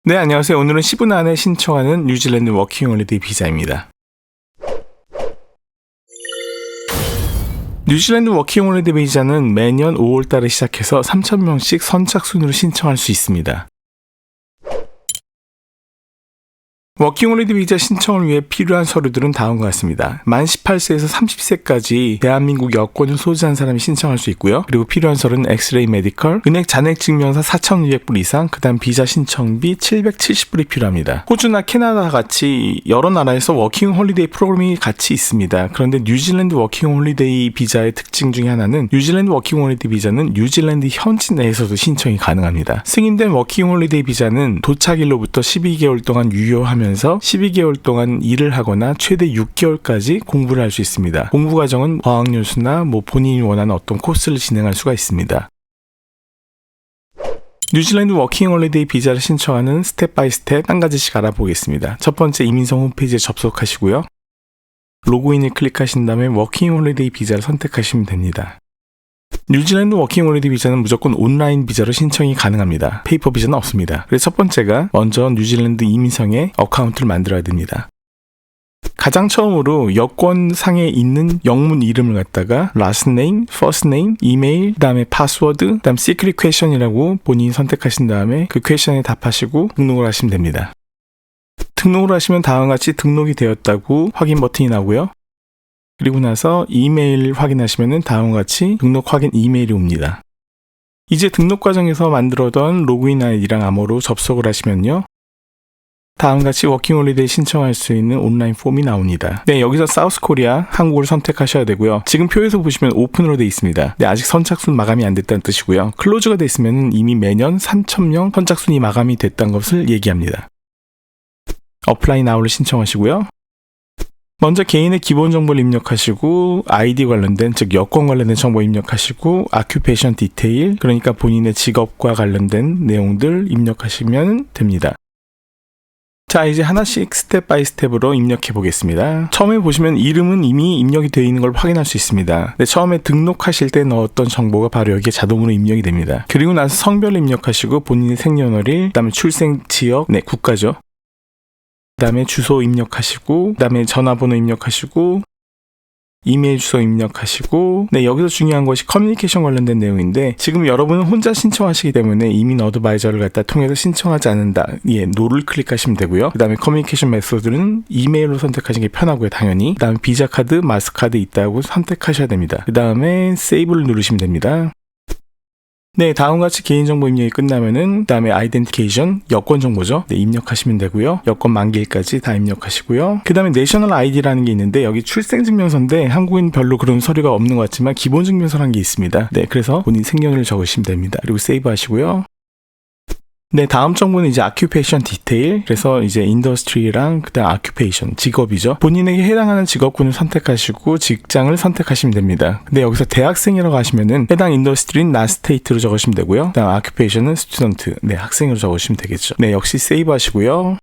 네, 안녕하세요. 오늘은 10분 안에 신청하는 뉴질랜드 워킹 홀리데이 비자입니다. 뉴질랜드 워킹 홀리데이 비자는 매년 5월달에 시작해서 3,000명씩 선착순으로 신청할 수 있습니다. 워킹 홀리데이 비자 신청을 위해 필요한 서류들은 다음과 같습니다. 만 18세에서 30세까지 대한민국 여권을 소지한 사람이 신청할 수 있고요. 그리고 필요한 서류는 엑스레이 메디컬, 은행 잔액 증명서 4,200불 이상, 그 다음 비자 신청비 770불이 필요합니다. 호주나 캐나다 같이 여러 나라에서 워킹 홀리데이 프로그램이 같이 있습니다. 그런데 뉴질랜드 워킹 홀리데이 비자의 특징 중에 하나는 뉴질랜드 워킹 홀리데이 비자는 뉴질랜드 현지 내에서도 신청이 가능합니다. 승인된 워킹 홀리데이 비자는 도착일로부터 12개월 동안 유효하면 12개월 동안 일을 하거나 최대 6개월까지 공부를 할 수 있습니다. 공부 과정은 어학연수나 본인이 원하는 어떤 코스를 진행할 수가 있습니다. 뉴질랜드 워킹 홀리데이 비자를 신청하는 스텝 바이 스텝 한 가지씩 알아보겠습니다. 첫 번째, 이민성 홈페이지에 접속하시고요. 로그인을 클릭하신 다음에 워킹 홀리데이 비자를 선택하시면 됩니다. 뉴질랜드 워킹 홀리데이 비자는 무조건 온라인 비자로 신청이 가능합니다. 페이퍼 비자는 없습니다. 그래서 첫 번째가 먼저 뉴질랜드 이민성에 어카운트를 만들어야 됩니다. 가장 처음으로 여권상에 있는 영문 이름을 갖다가 last name, first name, 이메일, 그 다음에 파스워드, 그 다음 secret question이라고 본인이 선택하신 다음에 그 퀘션에 답하시고 등록을 하시면 됩니다. 등록을 하시면 다음과 같이 등록이 되었다고 확인 버튼이 나오고요. 그리고 나서 이메일 확인하시면 다음과 같이 등록 확인 이메일이 옵니다. 이제 등록 과정에서 만들어둔 로그인 아이디랑 암호로 접속을 하시면요. 다음과 같이 워킹 홀리데이 신청할 수 있는 온라인 폼이 나옵니다. 네, 여기서 사우스 코리아, 한국을 선택하셔야 되고요. 지금 표에서 보시면 오픈으로 되어 있습니다. 네, 아직 선착순 마감이 안 됐다는 뜻이고요. 클로즈가 되어 있으면 이미 매년 3,000명 선착순이 마감이 됐다는 것을 얘기합니다. 어플라이 나우를 신청하시고요. 먼저 개인의 기본 정보를 입력하시고 아이디 관련된, 즉 여권 관련된 정보 입력하시고 아큐페이션 디테일, 그러니까 본인의 직업과 관련된 내용들 입력하시면 됩니다. 자, 이제 하나씩 스텝 바이 스텝으로 입력해 보겠습니다. 처음에 보시면 이름은 이미 입력이 되어 있는 걸 확인할 수 있습니다. 네, 처음에 등록하실 때 넣었던 정보가 바로 여기에 자동으로 입력이 됩니다. 그리고 나서 성별을 입력하시고 본인의 생년월일, 그 다음에 출생 지역, 네, 국가죠. 그 다음에 주소 입력하시고, 그 다음에 전화번호 입력하시고, 이메일 주소 입력하시고, 네, 여기서 중요한 것이 커뮤니케이션 관련된 내용인데, 지금 여러분은 혼자 신청하시기 때문에 이민 어드바이저를 갖다 통해서 신청하지 않는다. 예, 노를 클릭하시면 되고요. 그 다음에 커뮤니케이션 메소드는 이메일로 선택하시는 게 편하고요, 당연히. 그 다음에 비자 카드, 마스카드 있다고 선택하셔야 됩니다. 그 다음에 세이브를 누르시면 됩니다. 네, 다음과 같이 개인정보 입력이 끝나면은, 그 다음에 아이덴티케이션, 여권 정보죠. 네, 입력하시면 되고요. 여권 만기일까지 다 입력하시고요. 그 다음에 내셔널 아이디라는 게 있는데, 여기 출생증명서인데, 한국인 별로 그런 서류가 없는 것 같지만, 기본증명서라는 게 있습니다. 네, 그래서 본인 생년을 적으시면 됩니다. 그리고 세이브 하시고요. 네, 다음 정보는 이제 아큐페이션 디테일. 그래서 이제 인더스트리랑 그다음 아큐페이션, 직업이죠. 본인에게 해당하는 직업군을 선택하시고 직장을 선택하시면 됩니다. 근데 여기서 대학생이라고 하시면은 해당 인더스트리는 not state로 적으시면 되고요. 그다음 아큐페이션은 스튜던트, 네, 학생으로 적으시면 되겠죠. 네, 역시 세이브 하시고요.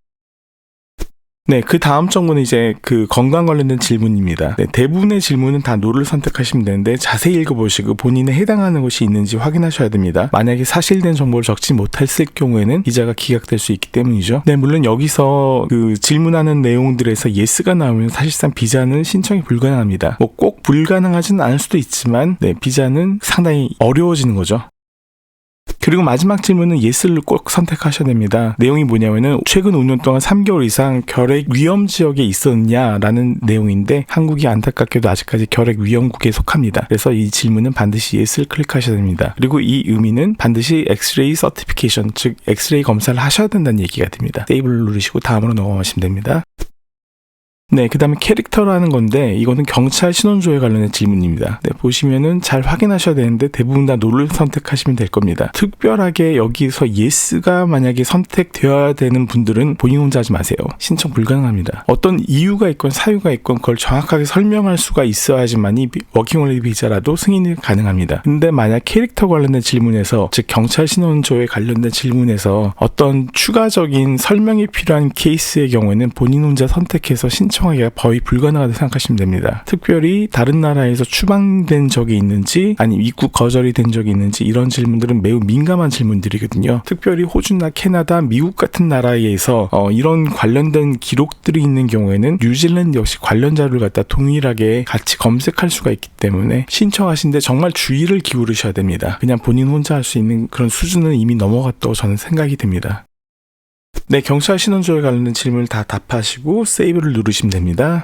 네, 그 다음 정보는 이제 그 건강 관련된 질문입니다. 네, 대부분의 질문은 다 노를 선택하시면 되는데 자세히 읽어보시고 본인에 해당하는 것이 있는지 확인하셔야 됩니다. 만약에 사실된 정보를 적지 못했을 경우에는 비자가 기각될 수 있기 때문이죠. 네, 물론 여기서 그 질문하는 내용들에서 예스가 나오면 사실상 비자는 신청이 불가능합니다. 꼭 불가능하지는 않을 수도 있지만, 네, 비자는 상당히 어려워지는 거죠. 그리고 마지막 질문은 예스를 꼭 선택하셔야 됩니다. 내용이 뭐냐면은 최근 5년 동안 3개월 이상 결핵 위험 지역에 있었냐라는 내용인데, 한국이 안타깝게도 아직까지 결핵 위험국에 속합니다. 그래서 이 질문은 반드시 예스를 클릭하셔야 됩니다. 그리고 이 의미는 반드시 엑스레이 서티피케이션, 즉 엑스레이 검사를 하셔야 된다는 얘기가 됩니다. 세이브를 누르시고 다음으로 넘어가시면 됩니다. 네, 그 다음에 캐릭터라는 건데, 이거는 경찰 신원조회 관련된 질문입니다. 네, 보시면은 잘 확인하셔야 되는데 대부분 다 노를 선택하시면 될 겁니다. 특별하게 여기서 예스가 만약에 선택되어야 되는 분들은 본인 혼자 하지 마세요. 신청 불가능합니다. 어떤 이유가 있건 사유가 있건 그걸 정확하게 설명할 수가 있어야지만이 워킹홀리데이 비자라도 승인이 가능합니다. 근데 만약 캐릭터 관련된 질문에서, 즉 경찰 신원조회 관련된 질문에서 어떤 추가적인 설명이 필요한 케이스의 경우에는 본인 혼자 선택해서 신청 신청하기가 거의 불가능하다고 생각하시면 됩니다. 특별히 다른 나라에서 추방된 적이 있는지 아니면 입국 거절이 된 적이 있는지 이런 질문들은 매우 민감한 질문들이거든요. 특별히 호주나 캐나다, 미국 같은 나라에서 이런 관련된 기록들이 있는 경우에는 뉴질랜드 역시 관련 자료를 갖다 동일하게 같이 검색할 수가 있기 때문에 신청하신데 정말 주의를 기울이셔야 됩니다. 그냥 본인 혼자 할 수 있는 그런 수준은 이미 넘어갔다고 저는 생각이 됩니다. 네, 경찰 신원조회 관련된 질문을 다 답하시고 세이브를 누르시면 됩니다.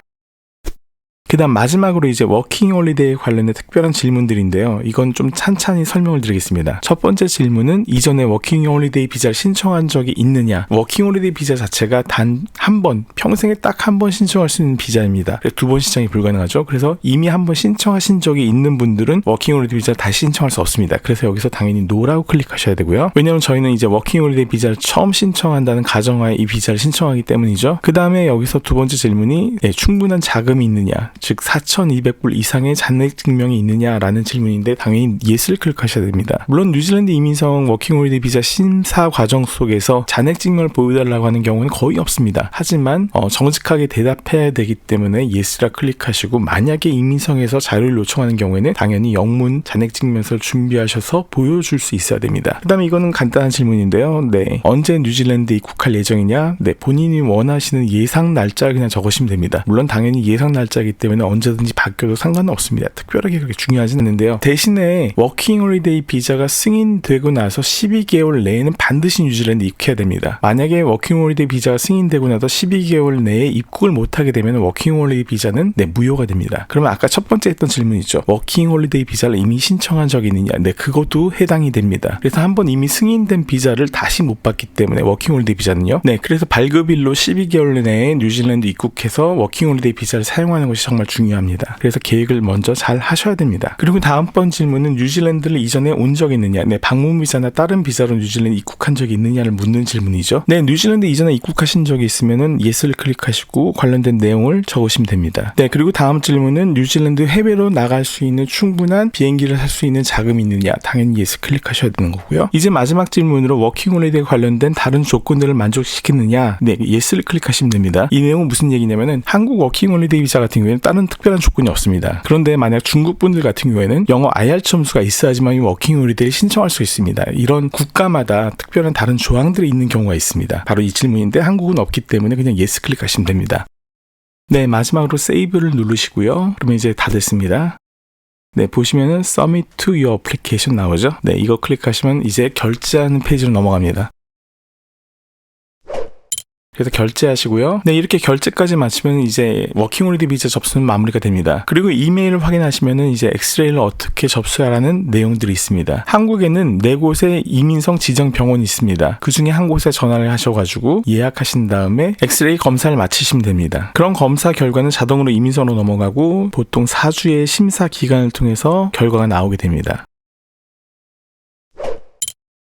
그 다음 마지막으로 이제 워킹 홀리데이에 관련된 특별한 질문들인데요. 이건 좀 찬찬히 설명을 드리겠습니다. 첫 번째 질문은 이전에 워킹 홀리데이 비자를 신청한 적이 있느냐. 워킹 홀리데이 비자 자체가 단 한 번, 평생에 딱 한 번 신청할 수 있는 비자입니다. 두 번 신청이 불가능하죠. 그래서 이미 한 번 신청하신 적이 있는 분들은 워킹 홀리데이 비자를 다시 신청할 수 없습니다. 그래서 여기서 당연히 노라고 클릭하셔야 되고요. 왜냐하면 저희는 이제 워킹 홀리데이 비자를 처음 신청한다는 가정하에 이 비자를 신청하기 때문이죠. 그 다음에 여기서 두 번째 질문이 충분한 자금이 있느냐, 즉 4,200불 이상의 잔액 증명이 있느냐라는 질문인데 당연히 예스를 클릭하셔야 됩니다. 물론 뉴질랜드 이민성 워킹홀리데이 비자 심사 과정 속에서 잔액 증명을 보여달라고 하는 경우는 거의 없습니다. 하지만 정직하게 대답해야 되기 때문에 예스라 클릭하시고, 만약에 이민성에서 자료를 요청하는 경우에는 당연히 영문 잔액 증명서를 준비하셔서 보여줄 수 있어야 됩니다. 그 다음에 이거는 간단한 질문인데요. 네, 언제 뉴질랜드에 입국할 예정이냐? 네, 본인이 원하시는 예상 날짜를 그냥 적으시면 됩니다. 물론 당연히 예상 날짜이기 때문에 언제든지 바뀌어도 상관은 없습니다. 특별하게 그렇게 중요하진 않는데요. 대신에 워킹 홀리데이 비자가 승인되고 나서 12개월 내에는 반드시 뉴질랜드에 입국해야 됩니다. 만약에 워킹 홀리데이 비자가 승인되고 나서 12개월 내에 입국을 못하게 되면 워킹 홀리데이 비자는 무효가 됩니다. 그러면 아까 첫 번째 했던 질문 있죠. 워킹 홀리데이 비자를 이미 신청한 적이 있느냐? 네, 그것도 해당이 됩니다. 그래서 한번 이미 승인된 비자를 다시 못 받기 때문에 워킹 홀리데이 비자는요. 네, 그래서 발급일로 12개월 내에 뉴질랜드 입국해서 워킹 홀리데이 비자를 사용하는 것이 정말 중요합니다. 그래서 계획을 먼저 잘 하셔야 됩니다. 그리고 다음번 질문은 뉴질랜드를 이전에 온 적이 있느냐. 네, 방문 비자나 다른 비자로 뉴질랜드 입국한 적이 있느냐를 묻는 질문이죠. 네, 뉴질랜드 이전에 입국하신 적이 있으면은 예스를 클릭하시고 관련된 내용을 적으시면 됩니다. 네, 그리고 다음 질문은 뉴질랜드 해외로 나갈 수 있는 충분한 비행기를 살 수 있는 자금이 있느냐. 당연히 예스 클릭하셔야 되는 거고요. 이제 마지막 질문으로 워킹 홀리데이에 관련된 다른 조건들을 만족시키느냐. 네, 예스를 클릭하시면 됩니다. 이 내용은 무슨 얘기냐면은 한국 워킹 홀리데이 비자 같은 경우에는 다른 특별한 조건이 없습니다. 그런데 만약 중국 분들 같은 경우에는 영어 IELTS 점수가 있어야지만 워킹 홀리데이를 신청할 수 있습니다. 이런 국가마다 특별한 다른 조항들이 있는 경우가 있습니다. 바로 이 질문인데 한국은 없기 때문에 그냥 예스 클릭하시면 됩니다. 네, 마지막으로 세이브를 누르시고요. 그러면 이제 다 됐습니다. 네, 보시면은 Submit to your application 나오죠? 네, 이거 클릭하시면 이제 결제하는 페이지로 넘어갑니다. 그래서 결제하시고요. 네, 이렇게 결제까지 마치면 이제 워킹 홀리데이 비자 접수는 마무리가 됩니다. 그리고 이메일을 확인하시면은 이제 엑스레이를 어떻게 접수하라는 내용들이 있습니다. 한국에는 4곳의 이민성 지정 병원이 있습니다. 그 중에 한 곳에 전화를 하셔가지고 예약하신 다음에 엑스레이 검사를 마치시면 됩니다. 그런 검사 결과는 자동으로 이민성으로 넘어가고 보통 4주의 심사 기간을 통해서 결과가 나오게 됩니다.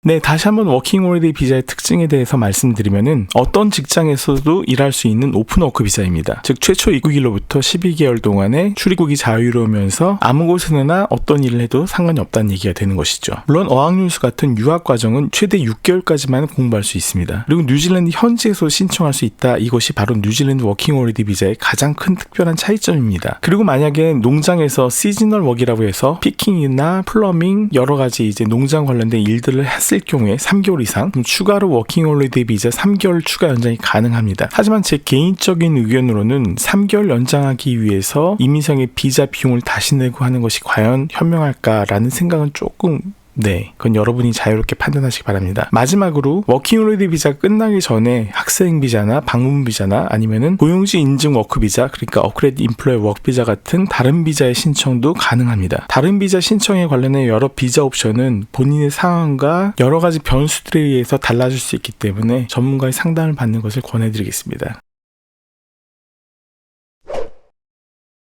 네, 다시 한번 워킹 홀리데이 비자의 특징에 대해서 말씀드리면은 어떤 직장에서도 일할 수 있는 오픈워크 비자입니다. 즉 최초 입국일로부터 12개월 동안에 출입국이 자유로우면서 아무 곳에나 어떤 일을 해도 상관이 없다는 얘기가 되는 것이죠. 물론 어학연수 같은 유학 과정은 최대 6개월까지만 공부할 수 있습니다. 그리고 뉴질랜드 현지에서 신청할 수 있다. 이것이 바로 뉴질랜드 워킹 홀리데이 비자의 가장 큰 특별한 차이점입니다. 그리고 만약에 농장에서 시즈널 웍이라고 해서 피킹이나 플러밍 여러 가지 이제 농장 관련된 일들을 했을 경우에 3개월 이상 추가로 워킹 홀리데이 비자 3개월 추가 연장이 가능합니다. 하지만 제 개인적인 의견으로는 3개월 연장하기 위해서 이민성의 비자 비용을 다시 내고 하는 것이 과연 현명할까라는 생각은 조금 네, 그건 여러분이 자유롭게 판단하시기 바랍니다. 마지막으로 워킹 홀리데이 비자가 끝나기 전에 학생 비자나 방문 비자나 아니면은 고용주 인증 워크 비자, 그러니까 업그레이드 임플로이 워크 비자 같은 다른 비자의 신청도 가능합니다. 다른 비자 신청에 관련해 여러 비자 옵션은 본인의 상황과 여러 가지 변수들에 의해서 달라질 수 있기 때문에 전문가의 상담을 받는 것을 권해드리겠습니다.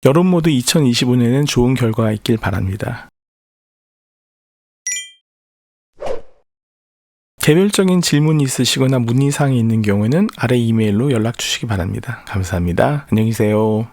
여러분 모두 2025년에는 좋은 결과가 있길 바랍니다. 개별적인 질문이 있으시거나 문의사항이 있는 경우에는 아래 이메일로 연락 주시기 바랍니다. 감사합니다. 안녕히 계세요.